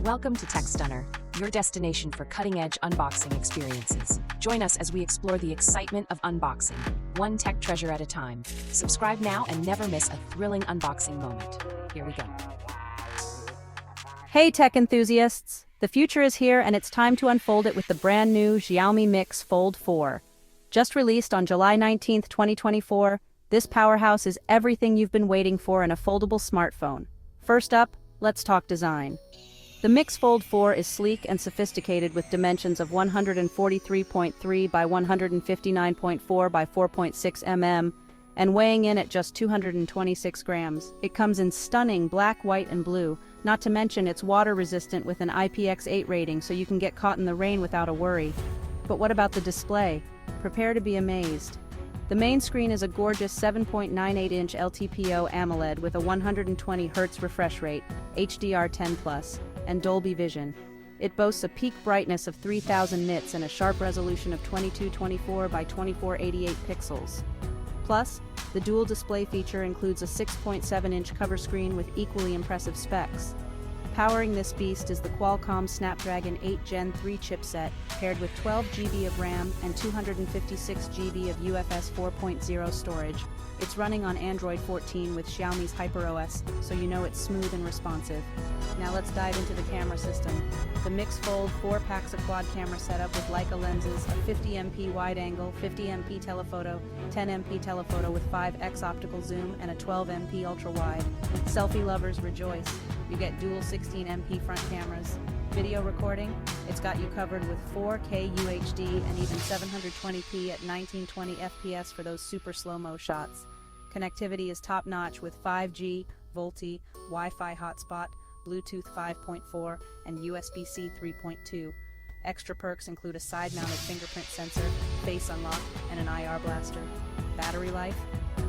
Welcome to TechStunner, your destination for cutting-edge unboxing experiences. Join us as we explore the excitement of unboxing, one tech treasure at a time. Subscribe now and never miss a thrilling unboxing moment. Here we go. Hey tech enthusiasts! The future is here and it's time to unfold it with the brand new Xiaomi Mix Fold 4. Just released on July 19, 2024, this powerhouse is everything you've been waiting for in a foldable smartphone. First up, let's talk design. The Mix Fold 4 is sleek and sophisticated with dimensions of 143.3 by 159.4 by 4.6 mm and weighing in at just 226 grams. It comes in stunning black, white, and blue, not to mention it's water-resistant with an IPX8 rating so you can get caught in the rain without a worry. But what about the display? Prepare to be amazed. The main screen is a gorgeous 7.98-inch LTPO AMOLED with a 120Hz refresh rate, HDR10+, and Dolby Vision. It boasts a peak brightness of 3000 nits and a sharp resolution of 2224 by 2488 pixels. Plus, the dual display feature includes a 6.7-inch cover screen with equally impressive specs. Powering this beast is the Qualcomm Snapdragon 8 Gen 3 chipset, paired with 12 GB of RAM and 256 GB of UFS 4.0 storage. It's running on Android 14 with Xiaomi's HyperOS, so you know it's smooth and responsive. Now let's dive into the camera system. The Mix Fold 4 packs a quad camera setup with Leica lenses, a 50MP wide-angle, 50MP telephoto, 10MP telephoto with 5x optical zoom, and a 12MP ultra-wide. Selfie lovers rejoice. You get dual 16MP front cameras. Video recording, it's got you covered with 4K UHD and even 720p at 1920 FPS for those super slow-mo shots. Connectivity is top-notch with 5G, VoLTE, Wi-Fi hotspot, Bluetooth 5.4, and USB-C 3.2. Extra perks include a side-mounted fingerprint sensor, face unlock, and an IR blaster. Battery life?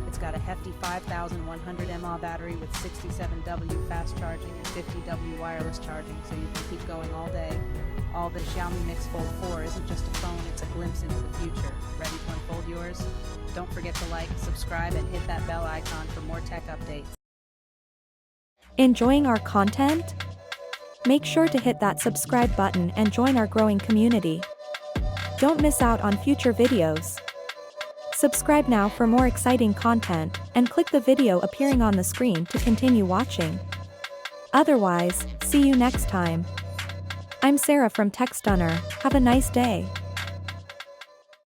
It's got a hefty 5100 mAh battery with 67W fast charging and 50W wireless charging, so you can keep going all day. All the Xiaomi Mix Fold 4 isn't just a phone, it's a glimpse into the future. Ready to unfold yours? Don't forget to like, subscribe, and hit that bell icon for more tech updates. Enjoying our content? Make sure to hit that subscribe button and join our growing community. Don't miss out on future videos. Subscribe now for more exciting content, and click the video appearing on the screen to continue watching. Otherwise, see you next time. I'm Sarah from TechStunner. Have a nice day.